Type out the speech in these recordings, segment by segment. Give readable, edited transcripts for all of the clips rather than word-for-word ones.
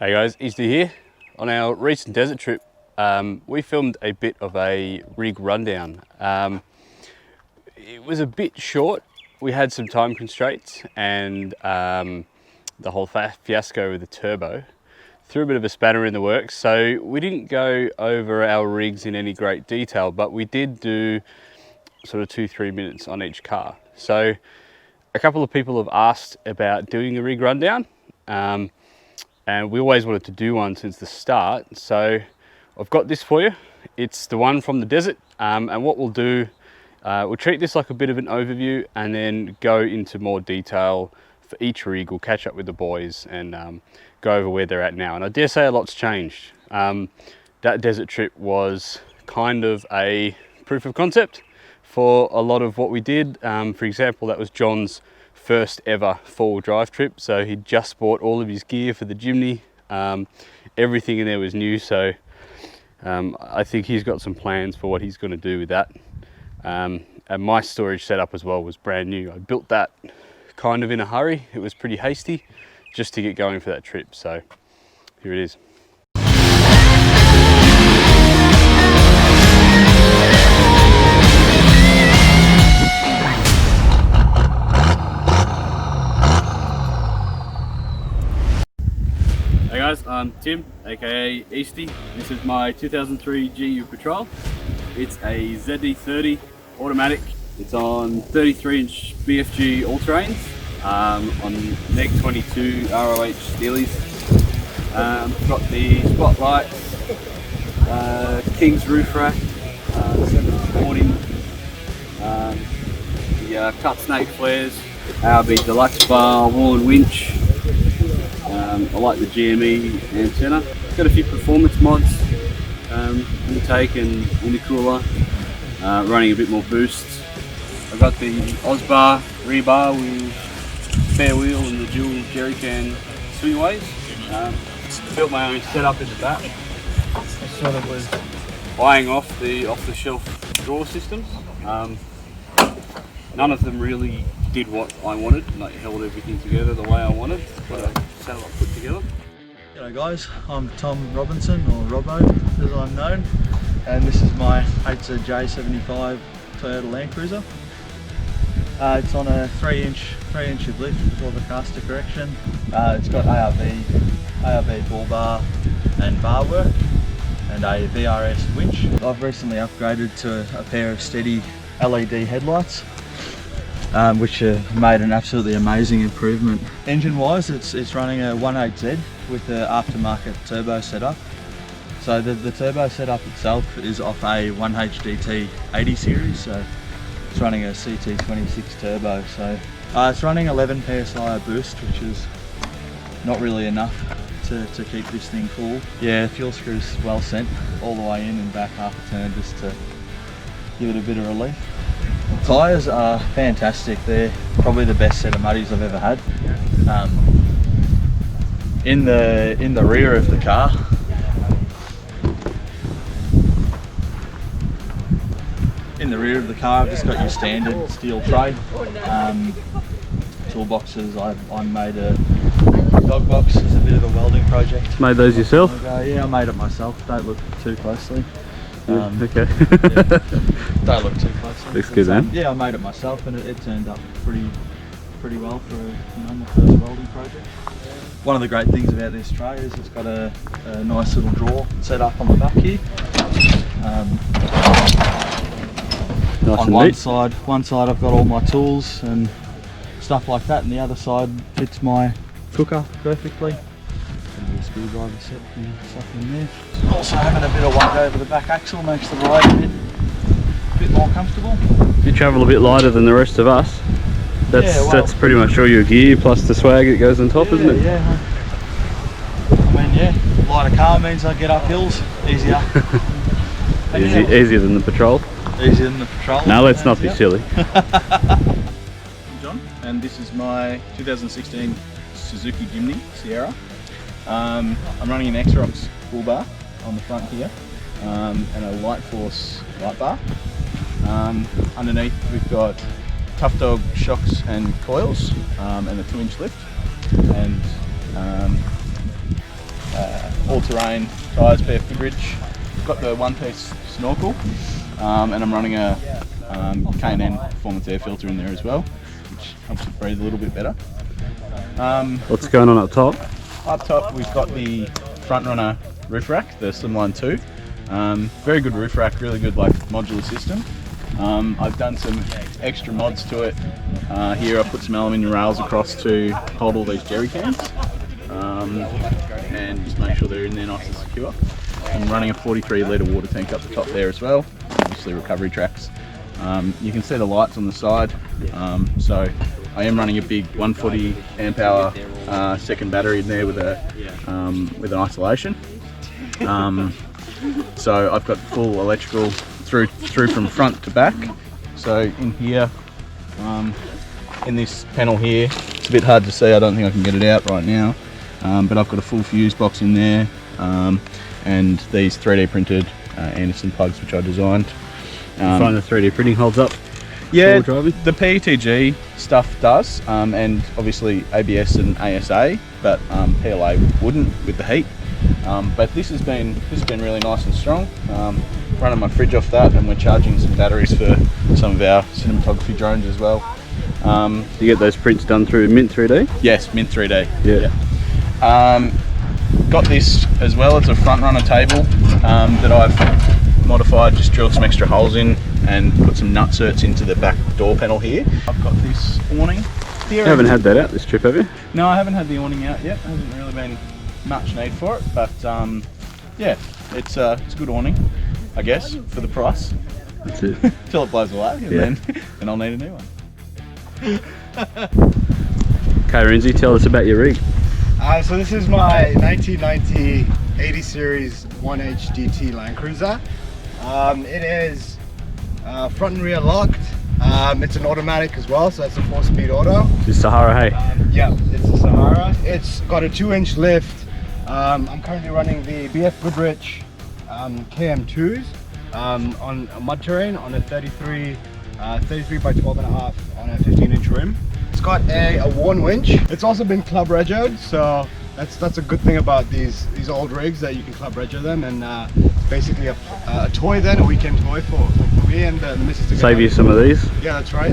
Hey guys, Eastie here. On our recent desert trip, we filmed a bit of a rig rundown. It was a bit short. We had some time constraints and the whole fiasco with the turbo threw a bit of a spanner in the works. So we didn't go over our rigs in any great detail, but we did do sort of 2-3 minutes on each car. So a couple of people have asked about doing a rig rundown. And we always wanted to do one since the start, so I've got this for you. It's the one from the desert, and what we'll do, we'll treat this like a bit of an overview and then go into more detail for each rig. We'll catch up with the boys and go over where they're at now, and I dare say a lot's changed. That desert trip was kind of a proof of concept for a lot of what we did. For example, that was John's first ever four-wheel drive trip, so he just bought all of his gear for the Jimny. Everything in there was new, so I think he's got some plans for what he's going to do with that. And my storage setup as well was brand new. I built that kind of in a hurry. It was pretty hasty just to get going for that trip, so here it is. Hey guys, I'm Tim, aka Eastie. This is my 2003 GU Patrol. It's a ZD30 automatic. It's on 33-inch BFG all-terrains, on Neg 22 ROH Steelies. Got the spotlights, King's roof rack, center awning, the cut snake flares, ARB deluxe bar, woolen winch. I like the GME antenna. Got a few performance mods, intake and intercooler, running a bit more boosts. I've got the Osbar rebar with spare wheel and the dual jerry can swingways. Built my own setup in the back. I sort of was buying off the off-the-shelf drawer systems. None of them really did what I wanted, like held everything together the way I wanted, but I setup put together. G'day guys, I'm Tom Robinson, or Robbo as I'm known, and this is my HZJ75 Toyota Land Cruiser. It's on a 3-inch lift with all the caster correction. It's got ARB bull bar and bar work and a VRS winch. I've recently upgraded to a pair of steady LED headlights, which have made an absolutely amazing improvement. Engine wise, it's running a 1.8Z with the aftermarket turbo setup. So the turbo setup itself is off a 1HDT 80 series, so it's running a CT26 turbo. So it's running 11 PSI boost, which is not really enough to keep this thing cool. Yeah, fuel screw's well sent all the way in and back half a turn just to give it a bit of relief. Tyres are fantastic. They're probably the best set of muddies I've ever had. In the rear of the car, I've just got your standard steel tray. Toolboxes, I made a dog box. It's a bit of a welding project. Made those yourself? Yeah, I made it myself. Don't look too closely. Okay. Yeah, don't look too closely. Looks good, man. Yeah, I made it myself, and it turned up pretty well for my first welding project. One of the great things about this tray is it's got a nice little drawer set up on the back here. Nice on one side I've got all my tools and stuff like that, and the other side fits my cooker perfectly. A screwdriver set and stuff in there. Also having a bit of weight over the back axle makes the ride a bit more comfortable. You travel a bit lighter than the rest of us. That's pretty much all your gear plus the swag that goes on top, isn't it? Yeah. I mean, yeah, lighter car means I get up hills easier. Easier than the Patrol. Easier than the Patrol. No, let's not be silly. I'm John, and this is my 2016 Suzuki Jimny Sierra. I'm running an X-Rocks bull bar on the front here, and a Light Force light bar. Underneath we've got Tough Dog shocks and coils, and a 2-inch lift, and all-terrain tyres, bare Goodrich. Got the one-piece snorkel, and I'm running a K&N performance air filter in there as well, which helps it breathe a little bit better. What's going on up top? Up top we've got the front runner roof rack, the Slimline 2. Very good roof rack, really good like modular system. I've done some extra mods to it. Here I put some aluminium rails across to hold all these jerry cans, and just make sure they're in there nice and secure. I'm running a 43 litre water tank up the top there as well, obviously recovery tracks. You can see the lights on the side, so I am running a big 140 amp hour second battery in there with an isolation. So I've got full electrical through from front to back. So in here, in this panel here, it's a bit hard to see, I don't think I can get it out right now, but I've got a full fuse box in there, and these 3D printed Anderson plugs which I designed. You find the 3D printing holds up? Yeah, the PETG stuff does, and obviously ABS and ASA, but PLA wouldn't with the heat. But this has been really nice and strong. Running my fridge off that, and we're charging some batteries for some of our cinematography drones as well. You get those prints done through Mint 3D? Yes, Mint 3D. Yeah. Got this as well. It's a front runner table that I've modified, just drilled some extra holes in and put some nutserts into the back door panel here. I've got this awning here. You haven't had that out this trip, have you? No, I haven't had the awning out yet. Hasn't really been much need for it, but yeah, it's a good awning, I guess, for the price. That's it. Till it blows away, and then I'll need a new one. Okay, Renzi, tell us about your rig. So this is my 1990 80 Series 1H DT Land Cruiser. It is front and rear locked. It's an automatic as well, so it's a 4-speed auto. It's Sahara, hey? Yeah, it's a Sahara. It's got a 2-inch lift. I'm currently running the BF Goodrich KM2s on a mud terrain on a 33 by 12.5 on a 15-inch rim. It's got a worn winch. It's also been club regoed, so that's a good thing about these old rigs, that you can club rego them, and it's basically a toy then, a weekend toy for me and the missus to Save you some of these? Yeah, that's right.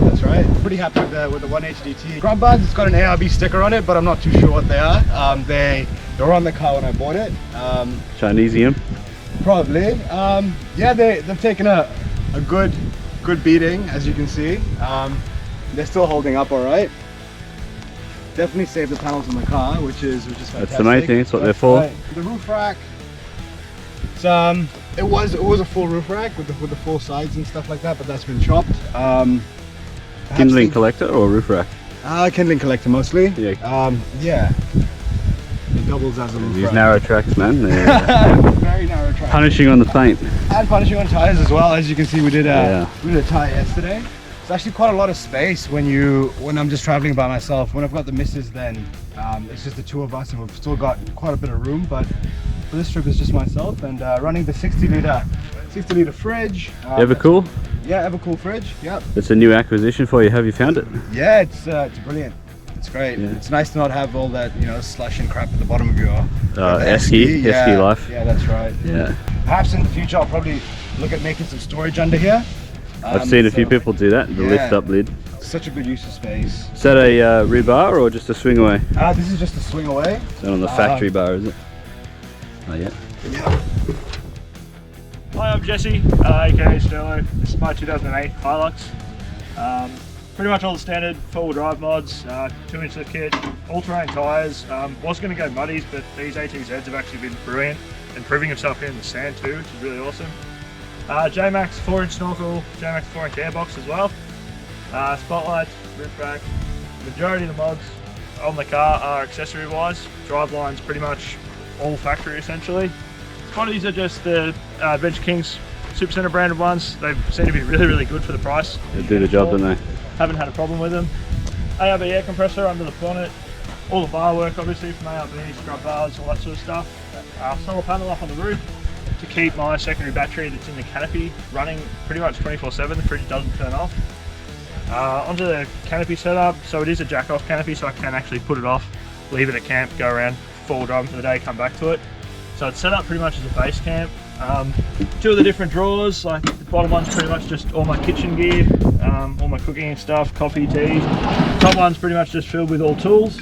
Pretty happy with the 1H DT. Grub bugs, it's got an ARB sticker on it, but I'm not too sure what they are. They were on the car when I bought it. Chinesium? Probably. Yeah, they've taken a good beating, as you can see. They're still holding up all right. Definitely saved the panels in the car, which is fantastic. That's the main thing. That's what they're for. Right. The roof rack. It was a full roof rack with the full sides and stuff like that, but that's been chopped. Kindling collector or roof rack? Kindling collector mostly. Yeah. Yeah. It doubles as a roof These rack. narrow tracks, man. Very narrow tracks. Punishing on the paint. And punishing on tires as well. As you can see, we did a tire yesterday. There's actually quite a lot of space when I'm just traveling by myself. When I've got the missus, then it's just the two of us, and we've still got quite a bit of room. But for this trip, it's just myself, and running the 60 litre fridge. Evercool? Yeah, Evercool fridge. Yep. It's a new acquisition for you. Have you found it? Yeah, it's brilliant. It's great. Yeah. It's nice to not have all that slush and crap at the bottom of your Esky life. Yeah, that's right. Yeah. Perhaps in the future, I'll probably look at making some storage under here. I've seen a few people do that, the lift up lid. Such a good use of space. Is that a rear bar or just a swing away? This is just a swing away. Is that on the factory bar, is it? Not yet. Yeah. Hi, I'm Jesse, aka Sterlo. This is my 2008 Hilux. Pretty much all the standard 4-wheel drive mods, 2-inch lift kit, all-terrain tyres. Was going to go muddies, but these ATZs have actually been brilliant and proving himself here in the sand too, which is really awesome. J-Max 4-inch snorkel, J-Max 4-inch airbox as well. Spotlights, roof rack. Majority of the mods on the car are accessory-wise. Driveline's pretty much all factory essentially. Quantities are just the Adventure Kings Supercenter branded ones. They seem to be really, really good for the price. They do the job, don't they? Haven't had a problem with them. ARB air compressor under the bonnet. All the bar work obviously from ARB, scrub bars, all that sort of stuff. Solar panel up on the roof to keep my secondary battery that's in the canopy running pretty much 24/7. The fridge doesn't turn off. Onto the canopy setup. So it is a jack off canopy, so I can actually put it off, leave it at camp, go around 4 drives for the day, come back to it. So it's set up pretty much as a base camp. Two of the different drawers, like the bottom one's pretty much just all my kitchen gear, all my cooking stuff, coffee, tea. Top one's pretty much just filled with all tools.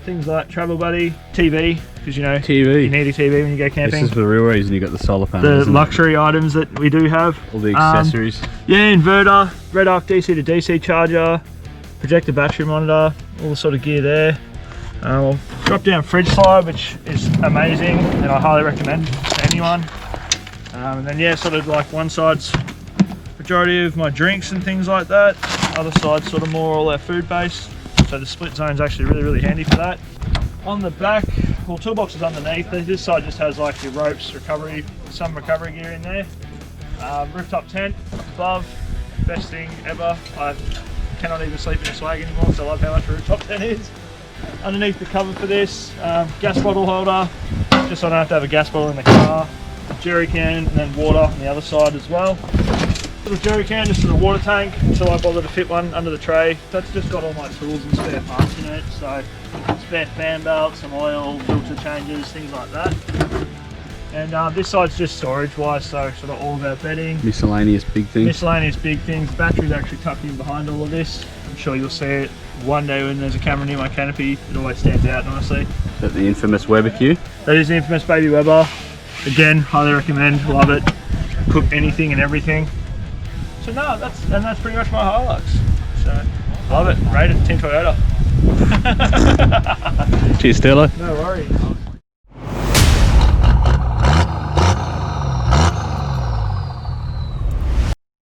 Things like travel buddy, TV, because you know TV. you need a TV when you go camping. This is the real reason you got the solar panel. The luxury items that we do have. All the accessories. Yeah, inverter, Red Arc DC to DC charger, projector battery monitor, all the sort of gear there. Drop down fridge slide, which is amazing and I highly recommend to anyone. And then yeah, sort of like one side's majority of my drinks and things like that. Other side's sort of more all our food based. So the split zone is actually really handy for that. On the back, well, toolbox is underneath. This side just has like your ropes, some recovery gear in there. Rooftop tent above, best thing ever. I cannot even sleep in a swag anymore because I love how much a rooftop tent is. Underneath the cover for this, gas bottle holder, just so I don't have to have a gas bottle in the car. Jerry can, and then water on the other side as well. Little jerry can just for the water tank until I bother to fit one under the tray. That's just got all my tools and spare parts in it, so spare fan belts, some oil, filter changes, things like that. And this side's just storage wise, so sort of all of our bedding. Miscellaneous big things. Miscellaneous big things. Battery's actually tucked in behind all of this. I'm sure you'll see it one day when there's a camera near my canopy. It always stands out nicely. Is that the infamous Weber Q? That is the infamous Baby Weber. Again, highly recommend, love it. Cook anything and everything. So no, that's pretty much my Hilux. So love it, rate it, Team Toyota. Cheers, Stella. No worries.